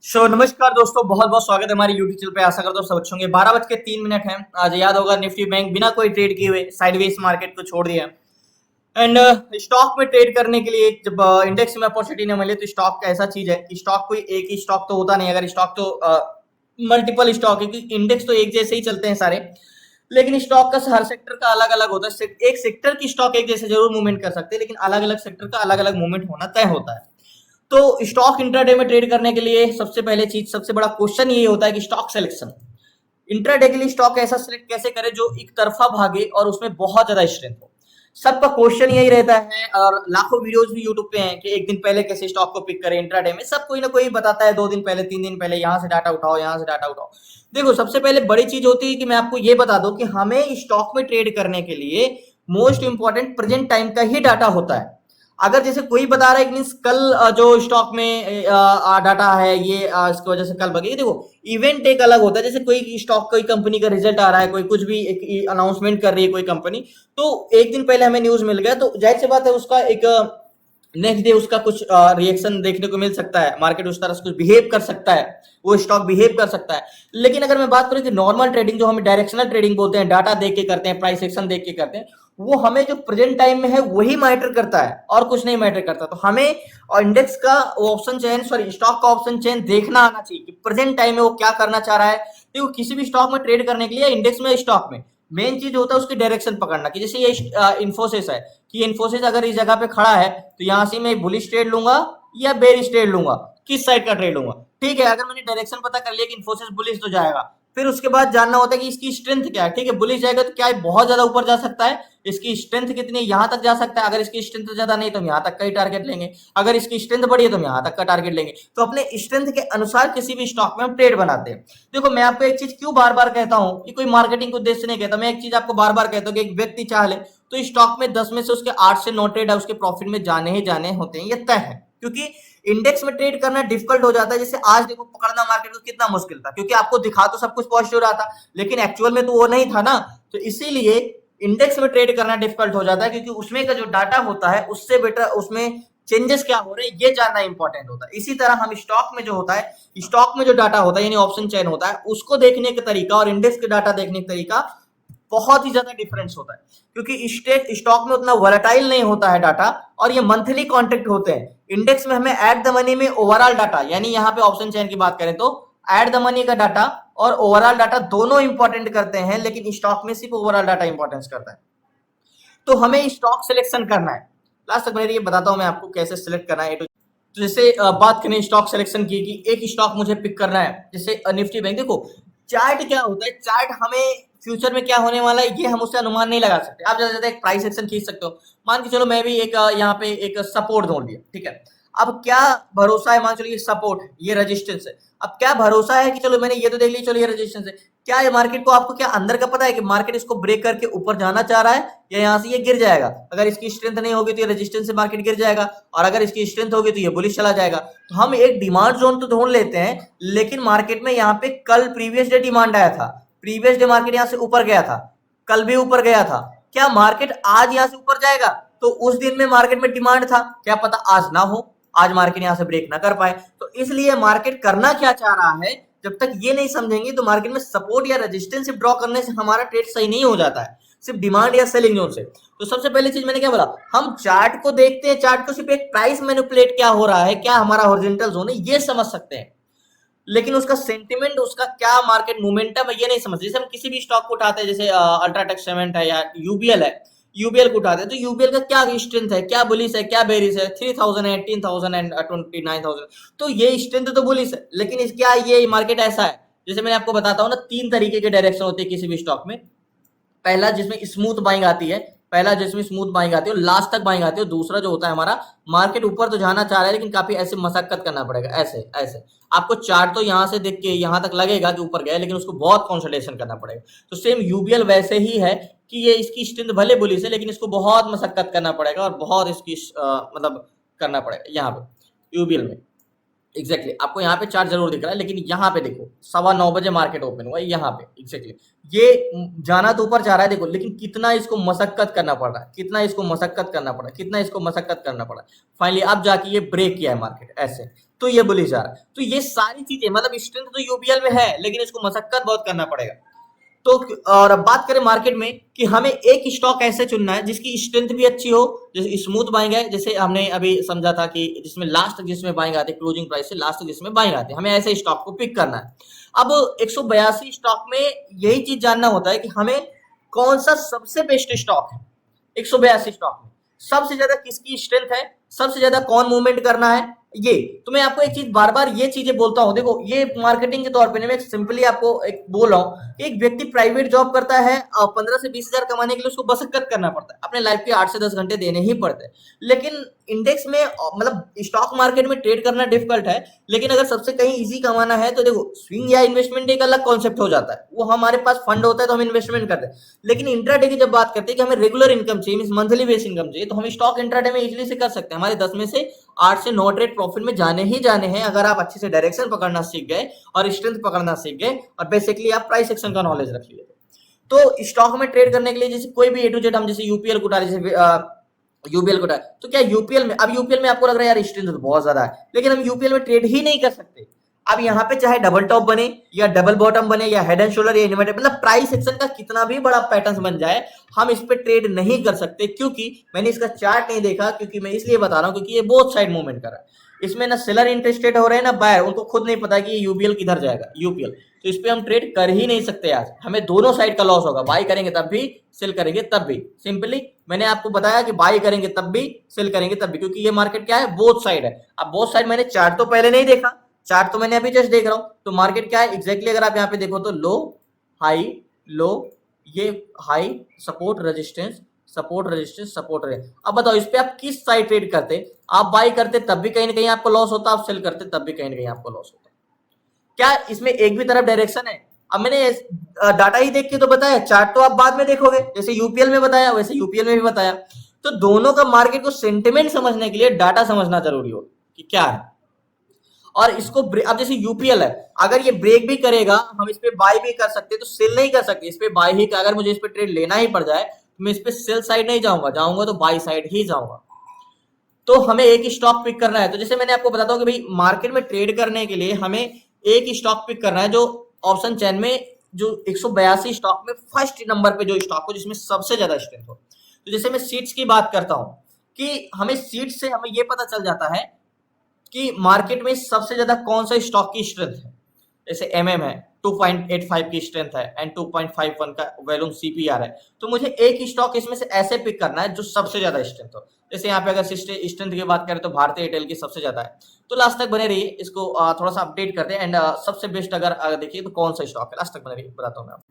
नमस्कार दोस्तों, बहुत बहुत स्वागत है हमारे यूट्यूब चैनल पे। आशा करता हूँ सब अच्छे होंगे। 12:03 है। आज याद होगा निफ्टी बैंक बिना कोई ट्रेड किए हुए साइडवेज मार्केट को छोड़ दिया। एंड स्टॉक में ट्रेड करने के लिए जब इंडेक्स में अपॉर्चुनिटी न मिले तो स्टॉक ऐसा चीज है कि स्टॉक कोई एक ही स्टॉक तो होता नहीं। अगर स्टॉक तो मल्टीपल स्टॉक है, क्योंकि इंडेक्स तो एक जैसे ही चलते हैं सारे, लेकिन स्टॉक का हर सेक्टर का अलग अलग होता है। एक सेक्टर की स्टॉक एक जैसे जरूर मूवमेंट कर सकते हैं, लेकिन अलग अलग सेक्टर का अलग अलग मूवमेंट होना तय होता है। तो स्टॉक इंट्राडे में ट्रेड करने के लिए सबसे पहले चीज, सबसे बड़ा क्वेश्चन ये होता है कि स्टॉक सिलेक्शन। इंट्राडे के लिए स्टॉक ऐसा सिलेक्ट कैसे करें जो एक तरफा भागे और उसमें बहुत ज्यादा स्ट्रेंथ हो। सबका क्वेश्चन यही रहता है, और लाखों वीडियोस भी यूट्यूब पे हैं कि एक दिन पहले कैसे स्टॉक को पिक करें इंट्राडे में। सब कोई ना कोई बताता है, 2 दिन पहले, 3 दिन पहले, यहाँ से डाटा उठाओ, यहाँ से डाटा उठाओ। देखो, सबसे पहले बड़ी चीज होती है कि मैं आपको ये बता दूं कि हमें स्टॉक में ट्रेड करने के लिए मोस्ट इंपॉर्टेंट प्रेजेंट टाइम का ही डाटा होता है। अगर जैसे कोई बता रहा है कि मीन्स कल जो स्टॉक में डाटा है ये इसकी वजह से कल बढ़ेगी। देखो, इवेंट एक अलग होता है। जैसे कोई स्टॉक, कोई कंपनी का रिजल्ट आ रहा है, कोई कुछ भी एक अनाउंसमेंट कर रही है कोई कंपनी, तो एक दिन पहले हमें न्यूज मिल गया तो जाहिर सी बात है उसका एक नेक्स्ट डे उसका कुछ रिएक्शन देखने को मिल सकता है। मार्केट उस तरह से कुछ बिहेव कर सकता है, वो स्टॉक बिहेव कर सकता है। लेकिन अगर मैं बात करूं कि नॉर्मल ट्रेडिंग, जो हम डायरेक्शनल ट्रेडिंग बोलते हैं, डाटा देख के करते हैं, प्राइस एक्शन देख के करते हैं, वो हमें जो प्रेजेंट टाइम में है वही मैटर करता है और कुछ नहीं मैटर करता। तो हमें इंडेक्स का ऑप्शन चेन, सॉरी स्टॉक का ऑप्शन चेन देखना आना चाहिए कि प्रेजेंट टाइम में वो क्या करना चाह रहा है। देखो, किसी भी स्टॉक में ट्रेड करने के लिए, इंडेक्स में, स्टॉक में मेन चीज होता है उसकी डायरेक्शन पकड़ना। कि जैसे ये इन्फोसिस है, कि इन्फोसिस अगर इस जगह पे खड़ा है तो यहां से मैं बुलिश ट्रेड लूंगा या बेरिश ट्रेड लूंगा, किस साइड का ट्रेड लूंगा। ठीक है, अगर मैंने डायरेक्शन पता कर लिया कि इन्फोसिस बुलिश तो जाएगा, फिर उसके बाद जानना होता है कि इसकी स्ट्रेंथ क्या है। ठीक है, बुलिश जाएगा तो क्या बहुत ज्यादा ऊपर जा सकता है, इसकी स्ट्रेंथ कितनी है, यहां तक जा सकता है। अगर इसकी स्ट्रेंथ ज्यादा नहीं तो हम यहां तक का ही टारगेट लेंगे। अगर इसकी स्ट्रेंथ बढ़ी है तो हम यहां तक का टारगेट लेंगे। तो अपने स्ट्रेंथ के अनुसार किसी भी स्टॉक में हम ट्रेड बनाते हैं। देखो, मैं आपको एक चीज क्यों बार बार कहता हूं कि कोई मार्केटिंग को उद्देश्य से नहीं कहता। मैं एक चीज आपको बार बार कहता हूं कि एक व्यक्ति चाह ले तो स्टॉक में 10 में से उसके 8 से 9 ट्रेड है उसके प्रॉफिट में जाने ही जाने होते हैं, ये तय है। क्योंकि इंडेक्स में ट्रेड करना डिफिकल्ट हो जाता है। जैसे आज देखो, पकड़ना मार्केट को कितना मुश्किल था, क्योंकि आपको दिखा तो सब कुछ पॉजिटिव रहा था, लेकिन एक्चुअल में तो वो नहीं था ना। तो इसीलिए इंडेक्स में ट्रेड करना डिफिकल्ट हो जाता है, क्योंकि उसमें का जो डाटा होता है उससे बेटर उसमें चेंजेस क्या हो रहे हैं ये जानना इंपॉर्टेंट होता है। इसी तरह हम स्टॉक में जो होता है, स्टॉक में जो डाटा होता है यानी ऑप्शन चेन होता है, उसको देखने का तरीका और इंडेक्स के डाटा देखने का तरीका बहुत ही ज्यादा डिफरेंस होता है। क्योंकि स्टॉक में उतना वोलेटाइल नहीं होता है डाटा, और ये मंथली कॉन्ट्रैक्ट होते हैं। इंडेक्स में हमें एट द मनी में ओवरऑल डाटा, यानी यहाँ पे ऑप्शन चेन की बात करें तो एट द मनी का डाटा और ओवरऑल डाटा दोनों इंपॉर्टेंट करते हैं, लेकिन स्टॉक में सिर्फ ओवरऑल डाटा इंपॉर्टेंस करता है। तो हमें स्टॉक सिलेक्शन करना है। लास्ट तक मैं ये बताता हूं मैं आपको कैसे सिलेक्ट करना है। तो जैसे बात करें स्टॉक सिलेक्शन की कि एक स्टॉक मुझे पिक करना है, जैसे निफ्टी बैंक। देखो, चार्ट क्या होता है, चार्ट हमें फ्यूचर में क्या होने वाला है ये हम उससे अनुमान नहीं लगा सकते। आप ज्यादा ज्यादा एक प्राइस एक्शन खींच सकते हो। मान के चलो मैं भी एक यहाँ पे एक सपोर्ट ढूंढ लिया, ठीक है। अब क्या भरोसा है, मान चलो ये सपोर्ट है, ये रेजिस्टेंस है। अब क्या भरोसा है कि चलो मैंने ये तो देख लिया, चलो ये रेजिस्टेंस है, क्या ये मार्केट को, आपको क्या अंदर का पता है कि मार्केट इसको ब्रेक करके ऊपर जाना चाह रहा है या यहाँ से ये गिर जाएगा। अगर इसकी स्ट्रेंथ नहीं होगी तो ये रेजिस्टेंस से मार्केट गिर जाएगा, और अगर इसकी स्ट्रेंथ होगी तो ये बुलिश चला जाएगा। तो हम एक डिमांड जोन तो ढूंढ लेते हैं, लेकिन मार्केट में यहाँ पे कल प्रीवियस डे डिमांड आया था, प्रीवियस डे मार्केट यहाँ से ऊपर गया था, कल भी ऊपर गया था। क्या मार्केट आज यहाँ से ऊपर जाएगा? तो उस दिन में मार्केट में डिमांड था, क्या पता आज ना हो, आज मार्केट यहाँ से ब्रेक ना कर पाए। तो इसलिए मार्केट करना क्या चाह रहा है, जब तक ये नहीं समझेंगे तो मार्केट में सपोर्ट या रेजिस्टेंस ड्रॉ करने से हमारा ट्रेड सही नहीं हो जाता है, सिर्फ डिमांड या सेलिंग जोन से। तो सबसे पहले चीज मैंने क्या बोला, हम चार्ट को देखते हैं, चार्ट को सिर्फ एक प्राइस मैनिपुलेट क्या हो रहा है, क्या हमारा हॉरिजॉन्टल जोन है ये समझ सकते हैं, लेकिन उसका सेंटिमेंट, उसका क्या मार्केट मोमेंटम है ये नहीं समझते। जैसे हम किसी भी स्टॉक को उठाते हैं, जैसे अल्ट्राटेक सीमेंट है या यूबीएल है, यूबीएल को उठाते हैं तो यूबीएल का क्या स्ट्रेंथ है, क्या बुलिश है, क्या बेरिश है, 3000 है, 18000 एंड 29000। तो ये स्ट्रेंथ तो बुलिश है, लेकिन इस क्या ये मार्केट ऐसा है। जैसे मैंने आपको बताता हूँ ना, 3 तरीके के डायरेक्शन होते हैं किसी भी स्टॉक में। पहला जिसमें स्मूथ बाइंग आती है, पहला जिसमें स्मूथ बाइंग आती है और लास्ट तक बाइंग आती है। दूसरा जो होता है हमारा, मार्केट ऊपर तो जाना चाह रहा है लेकिन काफी ऐसे मशक्कत करना पड़ेगा, ऐसे ऐसे। आपको चार्ट तो यहां से देख के यहां तक लगेगा कि ऊपर गया, लेकिन उसको बहुत कॉन्संट्रेशन करना पड़ेगा। तो सेम यूबीएल वैसे ही है कि ये इसकी स्ट्रेंथ भले बुलिश है, लेकिन इसको बहुत मशक्कत करना पड़ेगा और बहुत इसकी मतलब करना पड़ेगा यहाँ पे यूबीएल में। एग्जैक्टली आपको यहाँ पे चार्ट जरूर दिख रहा है, लेकिन यहाँ पे देखो 9:15 मार्केट ओपन हुआ है यहाँ पे। एग्जैक्टली ये जाना तो ऊपर जा रहा है देखो, लेकिन कितना इसको मशक्कत करना पड़ रहा है, कितना इसको मशक्कत करना पड़ा है, कितना इसको मशक्कत करना पड़ा है। फाइनली अब जाके ये ब्रेक किया है मार्केट, ऐसे तो ये बुलिश जा रहा है। तो ये सारी चीजें मतलब स्ट्रेंथ तो यूपीएल में है, लेकिन इसको मशक्कत बहुत करना पड़ेगा। तो और अब बात करें मार्केट में कि हमें एक स्टॉक ऐसे चुनना है जिसकी स्ट्रेंथ भी अच्छी हो, जैसे स्मूथ बाइंग है, जैसे हमने अभी समझा था कि जिसमें लास्ट जिसमें बाइंग आते क्लोजिंग प्राइस से लास्ट जिसमें बाइंग आते, हमें ऐसे स्टॉक को पिक करना है। अब 182 स्टॉक में यही चीज जानना होता है कि हमें कौन सा सबसे बेस्ट स्टॉक है 182 स्टॉक में, सबसे ज्यादा किसकी स्ट्रेंथ है, सबसे ज्यादा कौन मूवमेंट करना है। ये तो मैं आपको एक चीज बार बार ये चीजें बोलता हूं, देखो ये मार्केटिंग के तौर पे नहीं, मैं सिंपली आपको एक बोल रहा हूं कि एक व्यक्ति प्राइवेट जॉब करता है 15 से 20 हजार कमाने के लिए उसको बसकत करना पड़ता है, अपने लाइफ के 8 से 10 घंटे देने ही पड़ते हैं। लेकिन इंडेक्स में मतलब स्टॉक मार्केट में ट्रेड करना डिफिकल्ट है, लेकिन अगर सबसे कहीं इजी कमाना है तो देखो स्विंग या इन्वेस्टमेंट एक अलग कॉन्सेप्ट हो जाता है, वो हमारे पास फंड होता है तो हम इन्वेस्टमेंट करते हैं। लेकिन इंट्राडे की जब बात करते हैं कि हमें रेगुलर इनकम चाहिए, मींस मंथली बेस इनकम चाहिए, तो हम स्टॉक इंट्राडे में इजीली से कर सकते हैं। हमारे 10 में से 8 से 9 ट्रेड प्रॉफिट में जाने ही जाने हैं, अगर आप अच्छे से डायरेक्शन पकड़ना सीख गए और स्ट्रेंथ पकड़ना सीख गए और बेसिकली आप प्राइस एक्शन का नॉलेज रख लिए। तो स्टॉक में ट्रेड करने के लिए जैसे कोई भी ए टू जेड हम जैसे यूपीएल को डाले, जैसे यूपीएल को डाले, तो क्या यूपीएल में, अब यूपीएल में आपको लग रहा है यार स्ट्रेंथ तो बहुत ज्यादा है, लेकिन हम यूपीएल में ट्रेड ही नहीं कर सकते। अब यहाँ पे चाहे डबल टॉप बने या डबल बॉटम बने या हेड एंड शोल्डर या इन्वर्टेड, मतलब प्राइस एक्शन का कितना भी बड़ा पैटर्न बन जाए हम इस पे ट्रेड नहीं कर सकते, क्योंकि मैंने इसका चार्ट नहीं देखा, क्योंकि मैं इसलिए बता रहा हूं क्योंकि ये बोथ साइड मूवमेंट कर रहा है। इसमें ना सेलर इंटरेस्टेड हो रहे हैं ना बायर, उनको खुद नहीं पता कि ये यूपीएल किधर जाएगा यूपीएल, तो इस पे हम ट्रेड कर ही नहीं सकते। आज हमें दोनों साइड का लॉस होगा, बाई करेंगे तब भी, सेल करेंगे तब भी। सिंपली मैंने आपको बताया कि बाई करेंगे तब भी, सेल करेंगे तब भी, क्योंकि ये मार्केट क्या है, बोथ साइड है। अब बोथ साइड मैंने चार्ट तो पहले नहीं देखा, चार्ट तो मैंने अभी जस्ट देख रहा हूं, तो मार्केट क्या है एग्जैक्टली अगर आप यहाँ पे देखो तो लो हाई लो, ये high support resistance support resistance support रहे। अब बताओ इस पे आप किस साइड ट्रेड करते, आप बाई करते तब भी कहीं ना कहीं आपको लॉस होता, आप सेल करते तब भी कहीं ना कहीं आपको लॉस होता। क्या इसमें एक भी तरफ डायरेक्शन है? अब मैंने डाटा ही देख के तो बताया, चार्ट तो आप बाद में देखोगे, जैसे यूपीएल में बताया वैसे यूपीएल में भी बताया। तो दोनों का मार्केट को सेंटिमेंट समझने के लिए डाटा समझना जरूरी हो कि क्या है। और इसको अब जैसे यूपीएल है, अगर ये ब्रेक भी करेगा हम इस पे बाय भी कर सकते हैं, तो सेल नहीं कर सकते, इस पे बाय ही, अगर मुझे इस पे ट्रेड लेना ही पड़ जाए तो मैं इस पे सेल साइड नहीं जाऊंगा, जाऊंगा तो बाय साइड ही जाऊंगा। तो हमें एक ही स्टॉक पिक करना है। तो जैसे मैंने आपको बताता हूँ कि भाई मार्केट में ट्रेड करने के लिए हमें एक ही स्टॉक पिक करना है, जो ऑप्शन चेन में जो 182 स्टॉक में फर्स्ट नंबर पे जो स्टॉक हो जिसमें सबसे ज्यादा स्ट्रेंथ हो। तो जैसे मैं सीट्स की बात करता हूं कि हमें सीट से हमें यह पता चल जाता है कि मार्केट में सबसे ज्यादा कौन सा स्टॉक की स्ट्रेंथ है। जैसे एमएम है 2.85 की स्ट्रेंथ है एंड 2.51 का वैल्यूम सीपीआर है, तो मुझे एक ही स्टॉक इसमें से ऐसे पिक करना है जो सबसे ज्यादा स्ट्रेंथ हो। जैसे यहाँ पे अगर स्ट्रेंथ की बात करें तो भारतीय एयरटेल की सबसे ज्यादा है। तो लास्ट तक बने रहिए, इसको थोड़ा सा अपडेट करते हैं एंड सबसे बेस्ट अगर देखिए तो कौन सा स्टॉक है, लास्ट तक बने रहिए बताता हूँ मैं आपको।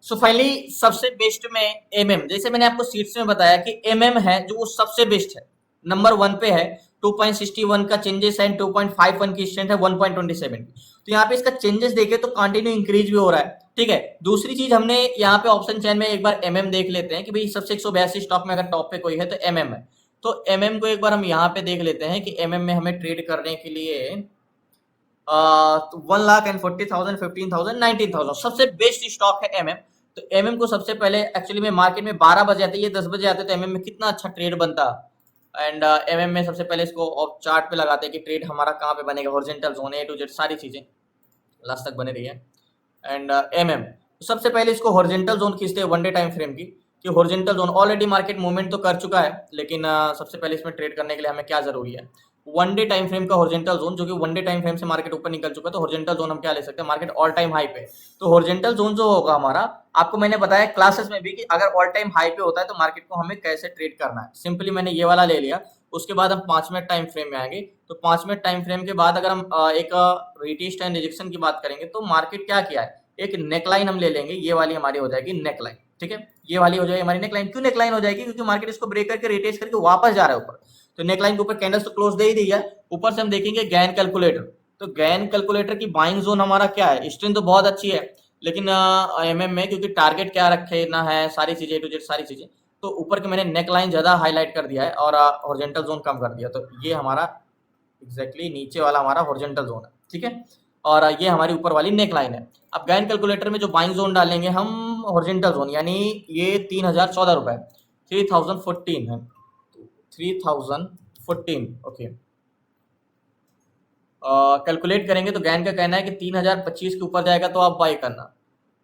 सो फाइनली सबसे बेस्ट में एमएम, जैसे मैंने आपको सीट्स में बताया कि एमएम है जो वो सबसे बेस्ट है, नंबर 1 पे है, 2.61 का चेंजेस है, 2.51 की स्ट्रेंथ है, 1.27 की। तो यहाँ पे इसका चेंजेस देखे तो कंटिन्यू इंक्रीज भी हो रहा है, ठीक है। दूसरी चीज हमने यहाँ पे ऑप्शन चेन में एक बार एमएम देख लेते हैं कि भाई सबसे 182 स्टॉक में अगर टॉप पे कोई है तो एमएम है। तो एमएम को एक बार हम यहाँ पे देख लेते हैं कि एमएम में हमें ट्रेड करने के लिए 1,40,000 15,000 19,000 सबसे बेस्ट स्टॉक है एमएम। तो एमएम को सबसे पहले एक्चुअली में मार्केट में 12 बजे आते, ये 10 बजे आते, तो एमएम में कितना अच्छा ट्रेड बनता। एंड एमएम में सबसे पहले इसको चार्ट पे लगाते हैं कि ट्रेड हमारा कहाँ पे बनेगा, horizontal zone A to Z सारी चीजें, लास्ट तक बने रही है। एंड एमएम सबसे पहले इसको हॉरिजॉन्टल जोन खींचते हैं वन डे टाइम फ्रेम की, कि horizontal zone already market movement तो कर चुका है, लेकिन सबसे पहले इसमें ट्रेड करने के लिए हमें क्या जरूरी है, वन डे टाइम फ्रेम का हॉरिजॉन्टल जोन, जो कि वन डे टाइम फ्रेम से मार्केट ऊपर निकल चुका है। तो हॉरिजॉन्टल जोन हम क्या ले सकते हैं, मार्केट ऑल टाइम हाई पे। तो हॉरिजॉन्टल जोन जो होगा हमारा, आपको मैंने बताया क्लासेस में भी कि अगर ऑल टाइम हाई पे होता है तो मार्केट को हमें कैसे ट्रेड करना है। सिंपली मैंने ये वाला ले लिया, उसके बाद हम 5 मिनट टाइम फ्रेम में आएंगे। तो 5 मिनट टाइम फ्रेम के बाद अगर हम एक रिटेस्ट एंड रिजेक्शन की बात करेंगे, तो मार्केट क्या किया है, एक नेकलाइन हम ले लेंगे, ये वाली हमारी हो जाएगी नेकलाइन, ठीक है। ये वाली हो जाएगी हमारी नेकलाइन। क्यों नेकलाइन हो जाएगी, क्योंकि मार्केट इसको ब्रेक करके रिटेस्ट करके वापस जा रहा है ऊपर। तो नेकलाइन के ऊपर कैंडल्स तो क्लोज दे ही दी है, ऊपर से हम देखेंगे गैन कैलकुलेटर। तो गैन कैलकुलेटर की बाइंग जोन हमारा क्या है, स्ट्रेंथ तो बहुत अच्छी है, लेकिन एमएम में क्योंकि टारगेट क्या रखे ना है, सारी चीजें टू जेड सारी चीजें, तो ऊपर के मैंने नेकलाइन ज्यादा हाईलाइट कर दिया है और हॉरिजॉन्टल जोन कम कर दिया। तो ये हमारा एग्जैक्टली नीचे वाला हमारा हॉरिजॉन्टल जोन है, ठीक है, और ये हमारी ऊपर वाली नेक लाइन है। अब गैन कैलकुलेटर में जो बाइंग जोन डालेंगे हम, हॉरिजॉन्टल जोन, यानी ये 3014 रुपए 3014 है, 3014, ओके। कैलकुलेट करेंगे तो गैन का कहना है कि 3025 के ऊपर जाएगा तो आप बाई करना,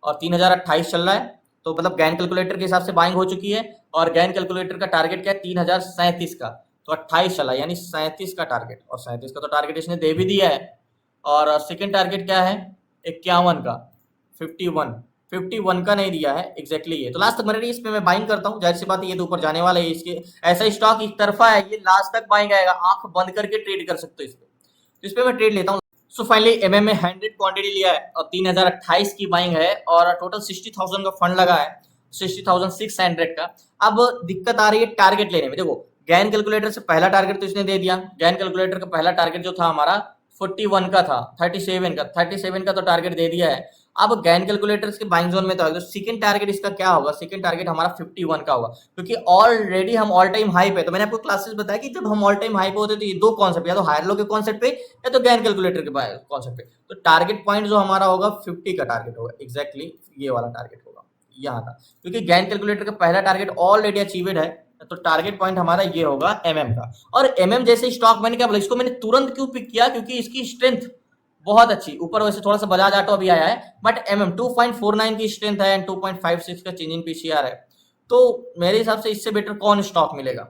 और 3028 चल रहा है, तो मतलब गैन कैलकुलेटर के हिसाब से बाइंग हो चुकी है। और गैन कैलकुलेटर का टारगेट क्या है, 3037 का, तो 28 चला, यानी 37 का टारगेट, और 37 का तो टारगेट इसने दे भी दिया है। और सेकंड टारगेट क्या है, 51 का, 51 का नहीं दिया है एग्जैक्टली ये, तो लास्ट तक मेरे इस पे मैं बाइंग करता हूँ। जाहिर सी बात है ये तो ऊपर जाने वाला है, इसके ऐसा स्टॉक एक तरफा है, ये लास्ट तक बाइंग आएगा, आंख बंद करके ट्रेड कर सकते हो इस पे, तो इस पे मैं ट्रेड लेता हूँ। सो फाइनली एमएम में 100 क्वांटिटी लिया है और 3028 की बाइंग है, और टोटल 60,000 का फंड लगा है, 60,600 का। अब दिक्कत आ रही है टारगेट लेने में। देखो गैन कैलकुलेटर से पहला टारगेट तो इसने दे दिया, गैन कैलकुलेटर का पहला टारगेट जो था हमारा 41 का था, 37 का तो टारगेट दे दिया है। अब गैन कैलकुलेटर के बाइंग जोन में तो सेकंड टारगेट इसका क्या होगा, सेकंड टारगेट हमारा 51 का होगा, क्योंकि ऑलरेडी हम ऑल टाइम हाई पे, तो मैंने आपको क्लासेस बताया कि जब हम ऑल टाइम हाई पे होते तो ये दो कॉन्सेप्ट, या तो हायर लो के कॉन्सेप्ट पे या तो गैन कैलकुलेटर के कॉन्सेप्ट पे, तो टारगेट पॉइंट जो हमारा होगा 50 का टारगेट होगा, एग्जैक्टली ये वाला टारगेट होगा यहाँ का, क्योंकि गैन कैलकुलेटर का पहला टारगेट ऑलरेडी अचीवेड है, तो टारगेट पॉइंट हमारा ये होगा एमएम का। और एमएम जैसे स्टॉक मैंने क्या बोला, इसको मैंने तुरंत क्यों पिक किया, क्योंकि इसकी स्ट्रेंथ बहुत अच्छी, ऊपर वैसे थोड़ा सा बजाज ऑटो अभी आया है, बट एमएम 2.49 की स्ट्रेंथ है एंड 2.56 का चेंज इन पीसीआर है, तो मेरे हिसाब से इससे बेटर कौन स्टॉक मिलेगा,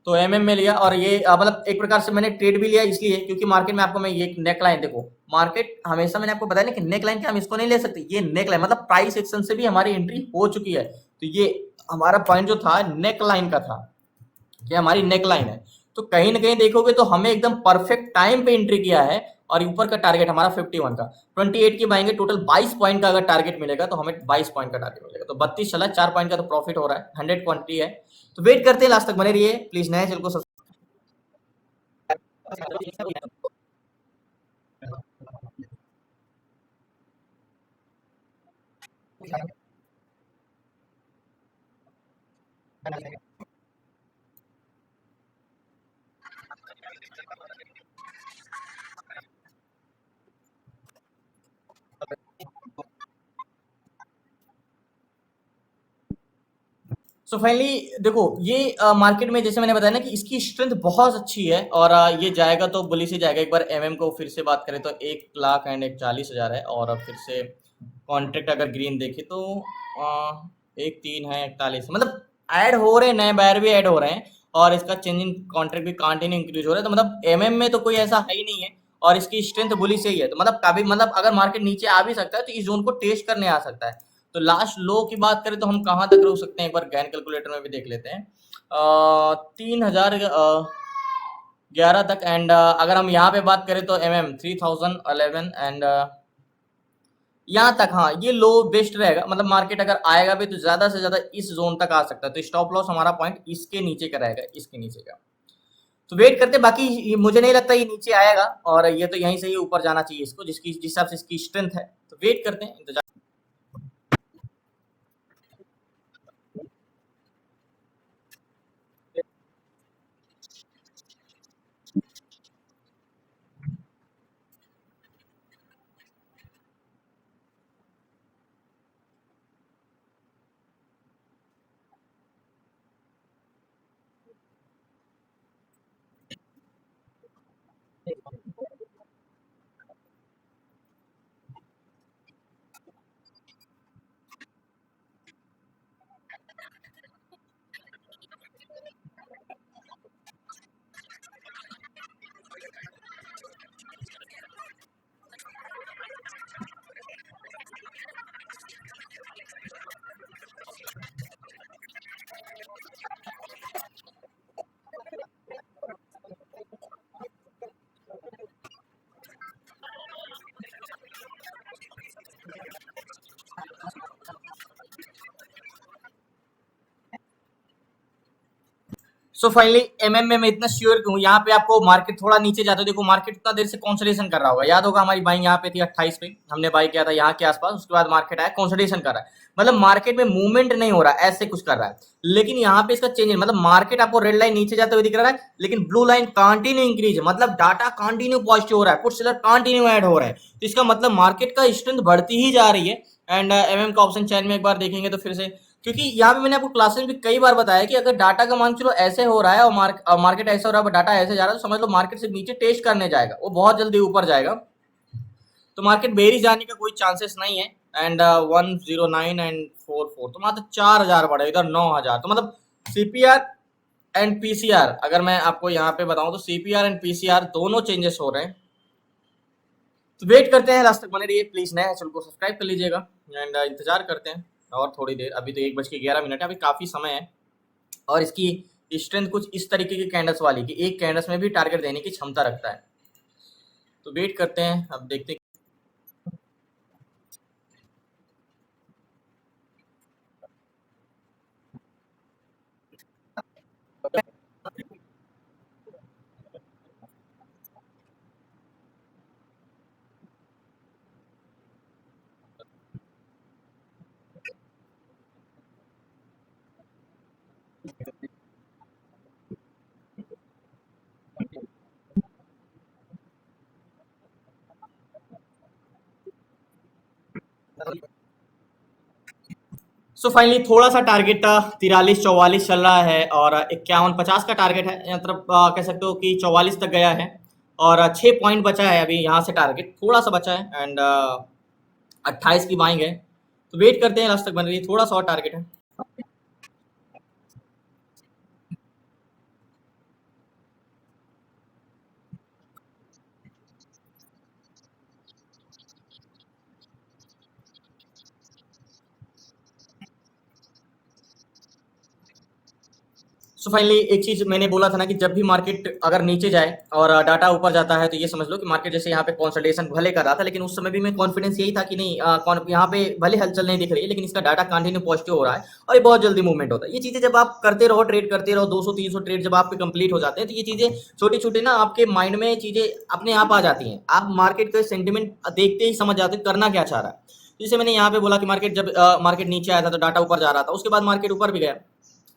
तो एमएम में लिया। और ये मतलब एक प्रकार से मैंने ट्रेड भी लिया इसलिए क्योंकि मार्केट में आपको मैं ये नेक लाइन, देखो मार्केट हमेशा मैंने आपको बताया ना कि नेक लाइन क्या, हम इसको नहीं ले सकते, ये नेक लाइन मतलब प्राइस एक्शन से भी हमारी एंट्री हो चुकी है, तो ये हमारा पॉइंट जो था नेक लाइन का था, ये हमारी नेक लाइन है, तो कहीं ना कहीं देखोगे तो हमें एकदम परफेक्ट टाइम पे एंट्री किया है। और ऊपर का टारगेट हमारा 51 का, 28 की बाएंगे, टोटल 22 पॉइंट का अगर टारगेट मिलेगा तो हमें 22 पॉइंट का टारगेट मिलेगा, तो 32 चला, 4 पॉइंट का तो प्रॉफिट हो रहा है, 100 क्वांटिटी है, तो वेट करते हैं, लास्ट तक बने रहिए प्लीज, नए चैनल को सो फाइनली देखो ये मार्केट में जैसे मैंने बताया ना कि इसकी स्ट्रेंथ बहुत अच्छी है, और ये जाएगा तो बुलिश ही जाएगा। एक बार एमएम को फिर से बात करें तो 1,41,40,000 है, और फिर से कॉन्ट्रैक्ट अगर ग्रीन देखे तो 1,3 है, 41, मतलब ऐड हो रहे हैं, नए बायर भी ऐड हो रहे हैं, और इसका चेंज इन कॉन्ट्रैक्ट भी कंटिन्यू इंक्रीज हो रहा है, तो मतलब एमएम में तो कोई ऐसा है ही नहीं है, और इसकी स्ट्रेंथ बुलिश ही है, तो मतलब काफी, मतलब अगर मार्केट नीचे आ भी सकता है तो इस जोन को टेस्ट करने आ सकता है। तो लास्ट लो की बात करें तो हम कहाँ तक रुक सकते हैं, एक बार गैन कैलकुलेटर में भी देख लेते हैं, 3,011 तक, एंड अगर हम यहाँ पे बात करें तो एमएम 3,011 एंड यहाँ तक, हाँ ये लो बेस्ट रहेगा, मतलब मार्केट अगर आएगा भी तो ज्यादा से ज्यादा इस जोन तक आ सकता है, तो स्टॉप लॉस हमारा पॉइंट इसके नीचे का रहेगा, इसके नीचे का, तो वेट करते, बाकी मुझे नहीं लगता ये नीचे आएगा, और ये तो यहीं से ही ऊपर जाना चाहिए इसको, जिस हिसाब से इसकी स्ट्रेंथ है, तो वेट करते हैं, इंतजार। सो फाइनली एमएम में मैं इतना श्योर हूँ, यहाँ पे आपको मार्केट थोड़ा नीचे जाता है, देखो मार्केट इतना देर से कंसोलिडेशन कर रहा होगा, याद होगा हमारी बाइंग यहाँ पे थी 28 पे, हमने बाई किया था यहाँ के आसपास, उसके बाद मार्केट आया कंसोलिडेशन कर रहा है, मतलब मार्केट में मूवमेंट नहीं हो रहा है, ऐसे कुछ कर रहा है, लेकिन यहाँ पे इसका चेंज, मतलब मार्केट आपको रेड लाइन नीचे जाते हुए दिख रहा है, लेकिन ब्लू लाइन कंटिन्यू इंक्रीज, मतलब डाटा कंटिन्यू पॉजिटिव हो रहा है, पुट सेलर कंटिन्यू ऐड हो रहा है, तो इसका मतलब मार्केट का स्ट्रेंथ बढ़ती ही जा रही है। एंड एमएम का ऑप्शन चैन में एक बार देखेंगे तो फिर से क्योंकि यहाँ पे मैंने आपको क्लासेस में भी कई बार बताया कि अगर डाटा का मान चलो ऐसे हो रहा है और मार्केट ऐसे हो रहा है, डाटा ऐसे जा रहा है, तो समझ लो मार्केट से नीचे टेस्ट करने जाएगा, वो बहुत जल्दी ऊपर जाएगा। तो मार्केट बेरी जाने का कोई चांसेस नहीं है। एंड 109 एंड 44, तो मात्र 4,000 बढ़े, इधर 9,000। तो मतलब सीपीआर एंड पीसीआर, अगर मैं आपको यहाँ पे बताऊं तो सीपीआर एंड पीसीआर दोनों चेंजेस हो रहे हैं। तो वेट करते हैं, लास्ट तक बने रहिए प्लीज। नए चैनल को सब्सक्राइब कर लीजिएगा एंड इंतजार करते हैं और थोड़ी देर। अभी तो 1:11 है, अभी काफी समय है। और इसकी स्ट्रेंथ कुछ इस तरीके की कैंडल्स वाली कि एक कैंडल्स में भी टारगेट देने की क्षमता रखता है। तो वेट करते हैं, अब देखते हैं। सो फाइनली थोड़ा सा टारगेट 43-44 चल रहा है और 51-50 का टारगेट है, मतलब कह सकते हो कि 44 तक गया है और 6 पॉइंट बचा है अभी यहाँ से, टारगेट थोड़ा सा बचा है। एंड 28 की बाइंग है। तो वेट करते हैं, लास्ट तक बन रही है, थोड़ा सा और टारगेट है। सो फाइनली एक चीज मैंने बोला था ना कि जब भी मार्केट अगर नीचे जाए और डाटा ऊपर जाता है, तो ये समझ लो कि मार्केट जैसे यहाँ पे कंसोलिडेशन भले कर रहा था, लेकिन उस समय भी मैं कॉन्फिडेंस यही था कि नहीं, यहाँ पे भले हलचल नहीं दिख रही है, लेकिन इसका डाटा कंटिन्यू पॉजिटिव हो रहा है और ये बहुत जल्दी मूवमेंट होता है। ये चीजें जब आप करते रहो, ट्रेड करते रहो, 200-300 ट्रेड जब आपके कंप्लीट हो जाते हैं, तो ये चीजें छोटी छोटी ना आपके माइंड में चीजें अपने आप आ जाती हैं। आप मार्केट का सेंटिमेंट देखते ही समझ जाते हैं करना क्या चाह रहा है। जैसे मैंने यहाँ पे बोला कि मार्केट जब मार्केट नीचे आया था तो डाटा ऊपर जा रहा था, उसके बाद मार्केट ऊपर भी गया।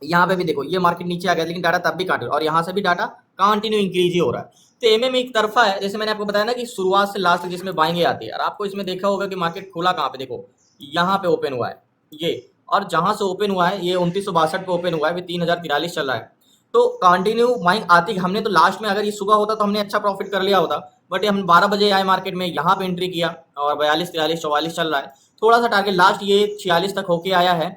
यहाँ पे भी देखो, ये मार्केट नीचे आ गया लेकिन डाटा तब भी काटे, और यहाँ से भी डाटा कंटिन्यू इंक्रीज ही हो रहा है। तो एमएम एक तरफा है, जैसे मैंने आपको बताया ना कि शुरुआत से लास्ट तक जिसमें बाइंगे आती है। और आपको इसमें देखा होगा कि मार्केट खुला कहाँ पे, देखो यहाँ पे ओपन हुआ है ये, और जहां से ओपन हुआ है ये 2962 पे ओपन हुआ है, अभी 3043 चल रहा है। तो कंटिन्यू बाइंग आती, हमने तो लास्ट में अगर ये सुबह होता तो हमने अच्छा प्रॉफिट कर लिया होता। बट ये हम 12 बजे आए मार्केट में, यहाँ पे एंट्री किया और 42, 43, 44 चल रहा है। थोड़ा सा टारगेट लास्ट ये 46 तक होके आया है।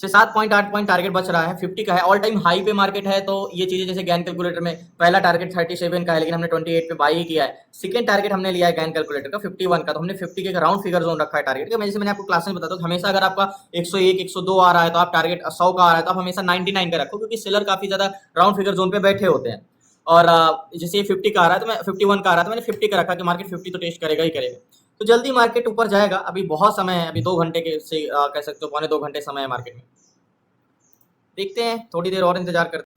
7.8 पॉइंट टारगेट बच रहा है, 50 का है, ऑल टाइम हाई पे मार्केट है। तो ये चीजें जैसे गैन कैलकुलेटर में पहला टारगेट 37 का है, लेकिन हमने 28 पे बाई ही किया है। सेकंड टारगेट हमने लिया है गैन कैलकुलेटर का 51 का, तो हमने 50 के राउंड फिगर जोन रखा है टारगेट का। जैसे मैंने आपको क्लास में बताता हूँ, हमेशा अगर आपका 101, 102 आ रहा है तो आप टारगेट 100 का आ रहा है तो आप हमेशा 99 का रखो, क्योंकि सेलर काफी ज्यादा राउंड फिगर जोन पे बैठे होते हैं। और जैसे ये 50 का आ रहा है तो मैं 51 का आ रहा था, मैंने 50 का रखा कि मार्केट 50 तो टेस्ट करेगा ही करेगा। तो जल्दी मार्केट ऊपर जाएगा, अभी बहुत समय है, अभी 2 घंटे के से कह सकते हो, पौने 2 घंटे समय है मार्केट में। देखते हैं, थोड़ी देर और इंतजार करते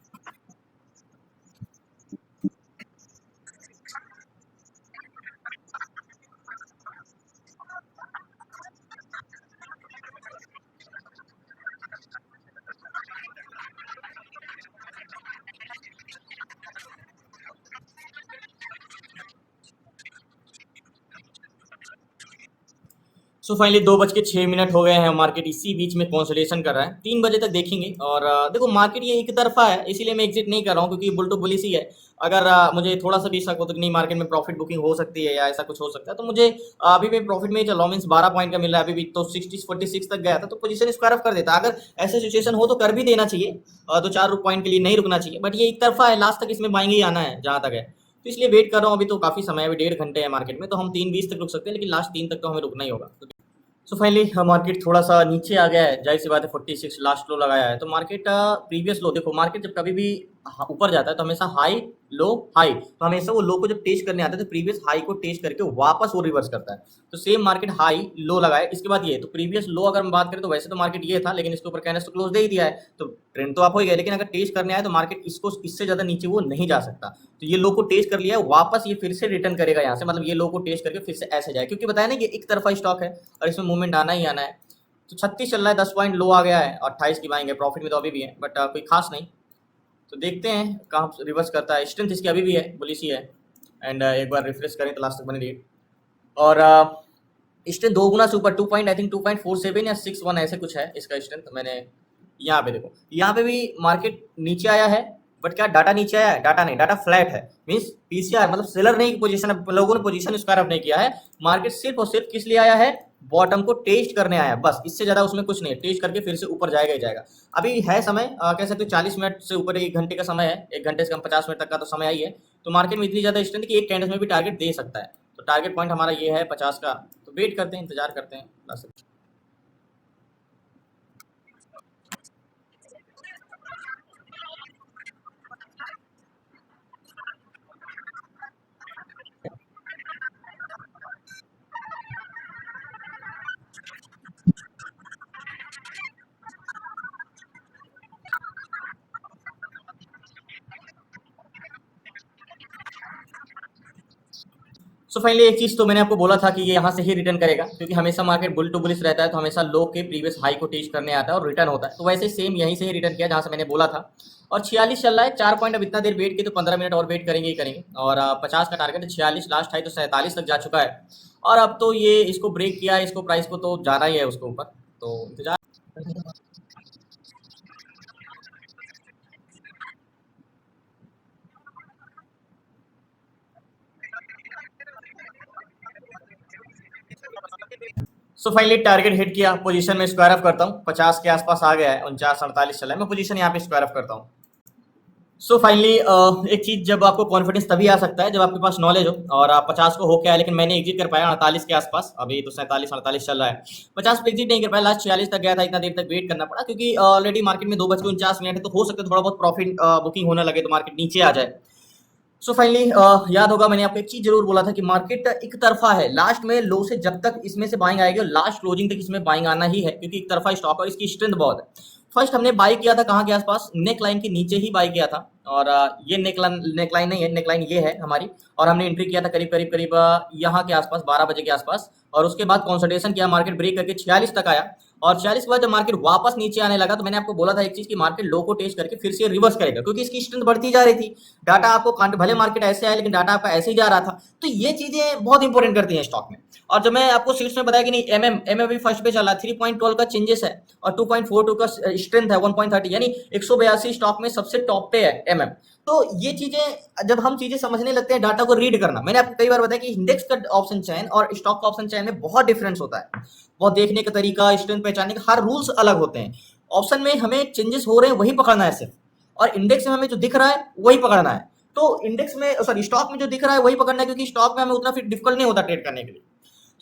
सो फाइनली 2:06 हो गए हैं, मार्केट इसी बीच में कंसोलिडेशन कर रहा है, 3 बजे तक देखेंगे। और देखो मार्केट ये एक तरफा है, इसीलिए मैं एग्जिट नहीं कर रहा हूँ, क्योंकि बुल टू बुलिस ही है। अगर मुझे थोड़ा सा भी शक हो तो कि नहीं मार्केट में प्रॉफिट बुकिंग हो सकती है या ऐसा कुछ हो सकता है, तो मुझे अभी भी प्रॉफिट में ही चल रहा हूँ। मीन्स 12 पॉइंट का मिल रहा है, अभी भी तो 60-46 तक गया था, तो पोजीशन स्क्वायर ऑफ कर देता। अगर ऐसे सिचुएशन हो तो कर भी देना चाहिए, 2-4 पॉइंट के लिए नहीं रुकना चाहिए। बट ये एक तरफा है, लास्ट तक इसमें बाइंग ही आना है जहां तक है। तो इसलिए वेट कर रहा हूँ, अभी तो काफी समय है, अभी 1.5 घंटे है मार्केट में, तो हम 3:20 तक रुक सकते हैं, लेकिन लास्ट 3 तक तो हमें रुकना ही होगा। सो फाइनली मार्केट थोड़ा सा नीचे आ गया है, जाहिर सी बात है, 46 लास्ट लो लगाया है। तो मार्केट का प्रीवियस लो देखो, मार्केट जब कभी भी ऊपर जाता है तो हमेशा हाई लो हाई, तो हमेशा वो लो को जब टेस्ट करने आता है तो प्रीवियस हाई को टेस्ट करके वापस वो रिवर्स करता है। तो सेम मार्केट हाई लो लगाए, इसके बाद ये, तो प्रीवियस लो अगर हम बात करें तो वैसे तो मार्केट ये था, लेकिन इसके ऊपर कैंडल तो क्लोज दे ही दिया है, तो ट्रेंड तो आप हो ही गया। लेकिन अगर टेस्ट करने आए तो मार्केट इसको इससे ज्यादा नीचे वो नहीं जा सकता। तो ये लो को टेस्ट कर लिया है, वापस ये फिर से रिटर्न करेगा यहाँ से, मतलब ये लो को टेस्ट करके फिर से ऐसे जाए, क्योंकि बताया ना कि एक तरफा स्टॉक है और इसमें मूवमेंट आना ही आना है। तो 36 चल रहा है, 10 पॉइंट लो आ गया है, 28 की बाइंग है, प्रॉफिट में तो अभी भी है, बट कोई खास नहीं। तो देखते हैं कहाँ रिवर्स करता है, स्ट्रेंथ इसकी अभी भी है, बुलिश ही है। एंड एक बार रिफ्रेश करें तो लास्ट तक बने रही। और स्ट्रेंथ दो गुना से ऊपर 2 पॉइंट आई थिंक 2.47 या 61 ऐसे कुछ है इसका स्ट्रेंथ। मैंने यहाँ पे देखो, यहाँ पे भी मार्केट नीचे आया है, बट क्या डाटा नीचे आया है? डाटा नहीं, डाटा फ्लैट है। मींस पीसीआर मतलब सेलर नहीं की पोजीशन, लोगों ने पोजीशन स्क्वायर अप नहीं किया है। मार्केट सिर्फ और सिर्फ किस लिए आया है? बॉटम को टेस्ट करने आया है, बस इससे ज्यादा उसमें कुछ नहीं है। टेस्ट करके फिर से ऊपर जाएगा ही जाएगा। अभी है समय, कह सकते हो 40 मिनट से ऊपर 1 घंटे का समय है, 1 घंटे से कम 50 मिनट तक का तो समय ही है। तो मार्केट में इतनी ज्यादा स्ट्रेंथ कि एक कैंडल में भी टारगेट दे सकता है। तो टारगेट पॉइंट हमारा ये है 50 का। तो वेट करते हैं, इंतजार करते हैं बस। सो फाइनली एक चीज तो मैंने आपको बोला था कि ये यहाँ से ही रिटर्न करेगा, क्योंकि हमेशा मार्केट बुल टू बुलिश रहता है, तो हमेशा लो के प्रीवियस हाई को टेस्ट करने आता है और रिटर्न होता है। तो वैसे सेम यहीं से ही रिटर्न किया जहाँ से मैंने बोला था। और 46 चल रहा है, 4 पॉइंट। अब इतना देर वेट किए तो 15 मिनट और वेट करेंगे ही करेंगे। और 50 का टारगेट है, 46 लास्ट है तो 47 तक जा चुका है। और अब तो ये इसको ब्रेक किया है, इसको प्राइस को तो जाना ही है उसके ऊपर। तो इंतजार। सो फाइनली टारगेट हिट किया, पोजीशन में स्क्वायर ऑफ करता हूँ, 50 के आसपास आ गया है, 49 48 चला है। मैं पोजीशन यहाँ पे स्क्वायर ऑफ करता हूँ। सो फाइनली एक चीज, जब आपको कॉन्फिडेंस तभी आ सकता है जब आपके पास नॉलेज हो। और आप 50 को हो क्या है, लेकिन मैंने एग्जिट कर पाया 48 के आसपास। अभी तो 47 48 चल रहा है, 50 पे एग्जिट नहीं कर पाया, लास्ट 46 तक गया था। इतना देर तक वेट करना पड़ा, क्योंकि ऑलरेडी मार्केट में 2:49 है। तो हो सकता है थोड़ा बहुत प्रॉफिट बुकिंग होने लगे तो मार्केट नीचे आ जाए। सो फाइनली याद होगा मैंने आपको एक चीज जरूर बोला था कि मार्केट एक तरफा है। लास्ट में लो से जब तक इसमें से बाइंग आएगी और लास्ट क्लोजिंग तक इसमें बाइंग आना ही है, क्योंकि एक तरफा स्टॉक और इसकी स्ट्रेंथ बहुत है। फर्स्ट हमने बाई किया था कहाँ के आसपास? नेक लाइन के नीचे ही बाई किया था। और ये नेक लाइन नहीं है, नेक लाइन ये है हमारी। और हमने एंट्री किया था करीब करीब करीब यहाँ के आसपास 12 बजे के आसपास। और उसके बाद कंसोलिडेशन किया, मार्केट ब्रेक करके 46 तक आया। और 46 के बाद जब मार्केट वापस नीचे आने लगा तो मैंने आपको बोला था एक चीज, कि मार्केट लो को टेस्ट करके फिर से रिवर्स करेगा, क्योंकि इसकी स्ट्रेंथ बढ़ती जा रही थी। डाटा आपको भले मार्केट ऐसे आया लेकिन डाटा आपका ऐसे ही जा रहा था। तो ये चीजें बहुत इंपॉर्टेंट करती हैं स्टॉक में। और जो मैं आपको सीट्स में बताया कि नहीं, एम अभी फर्स्ट पे चला, 3.12 का चेंजेस है और 2.42 का स्ट्रेंथ है, 1.30 यानी 182 स्टॉक में सबसे टॉप पे है एमएम। तो ये चीजें जब हम चीजें समझने लगते हैं, डाटा को रीड करना, मैंने आपको कई बार बताया कि इंडेक्स का ऑप्शन चयन और स्टॉक का ऑप्शन चयन में बहुत डिफरेंस होता है। बहुत देखने का तरीका, स्ट्रेंथ पहचानने का, हर रूल्स अलग होते हैं। ऑप्शन में हमें चेंजेस हो रहे हैं वही पकड़ना है सिर्फ, और इंडेक्स में हमें जो दिख रहा है वही पकड़ना है। तो इंडेक्स में, सॉरी, स्टॉक में जो दिख रहा है वही पकड़ना है, क्योंकि स्टॉक में हमें उतना फिर डिफिकल्ट नहीं होता ट्रेड करने के लिए।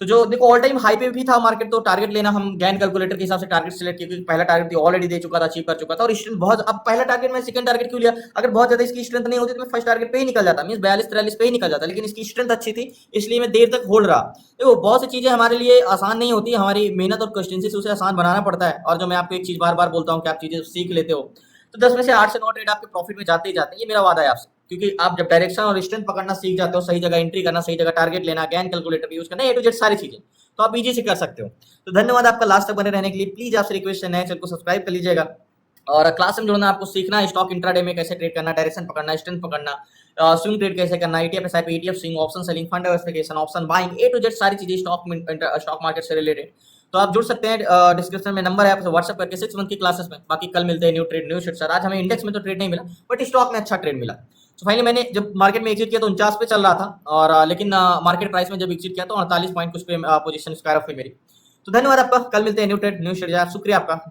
तो जो देखो ऑल टाइम हाई पे भी था मार्केट, तो टारगेट लेना, हम गैन कैलकुलेटर के हिसाब से टारगेट सिलेक्ट किया, क्योंकि पहला टारगेट ऑलरेडी दे चुका था, अचीव कर चुका था। और स्ट्रेंथ बहुत, अब पहला टारगेट में सेकंड टारगेट क्यों लिया? अगर बहुत ज्यादा इसकी स्ट्रेंथ नहीं होती तो मैं फर्स्ट टारगेट पे ही निकल जाता, मीन 42 43 पे ही निकल जाता। लेकिन इसकी स्ट्रेंथ अच्छी थी, इसलिए मैं देर तक होल्ड रहा। देखो बहुत सी चीजें हमारे लिए आसान नहीं होती, हमारी मेहनत और कंसिस्टेंसी से उसे आसान बनाना पड़ता है। और जो मैं आपको एक चीज बार बार बोलता हूँ कि आप चीजें सीख लेते हो तो 10 में से 8 से 9 ट्रेड आपके प्रॉफिट में जाते ही जाते हैं, ये मेरा वादा है आपसे। क्योंकि आप जब डायरेक्शन और स्ट्रेंथ पकड़ना सीख जाते हो, सही जगह एंट्री करना, सही जगह टारगेट लेना, गैन कैलकुलेटर यूज करना, ए टू जेड सारी चीजें, तो आप इजी से कर सकते हो। तो धन्यवाद आपका लास्ट तक बने रहने के लिए। प्लीज आपसे रिक्वेस्ट है, नए चैनल को सब्सक्राइब कर लीजिएगा। और क्लास में जुड़ना, आपको सीखना है स्टॉक इंट्राडे में कैसे ट्रेड करना, डायरेक्शन पकड़ना, स्ट्रेंथ पकड़ना, स्विंग ट्रेड कैसे करना, ETF SIP, ETF swing, option selling, fund diversification, option buying, A to Z सारी चीजें स्टॉक मार्केट से रिलेटेड। तो आप जुड़ सकते हैं, डिस्क्रिप्शन में नंबर है, आपसे व्हाट्सएप करके 6 मंथ की क्लासेस में। बाकी कल मिलते हैं new trade new shit. Sir आज हमें इंडेक्स में तो ट्रेड नहीं मिला, बट स्टॉक में अच्छा ट्रेड मिला। तो फाइनली मैंने जब मार्केट में एग्जिट किया तो 49 पे चल रहा था, और लेकिन मार्केट प्राइस में जब एग्जिट किया तो 48 पॉइंट कुछ पे पोजीशन स्क्वायर ऑफ पे मेरी। तो धन्यवाद आपका, कल मिलते हैं न्यू ट्रेड न्यू शिट। शुक्रिया आपका।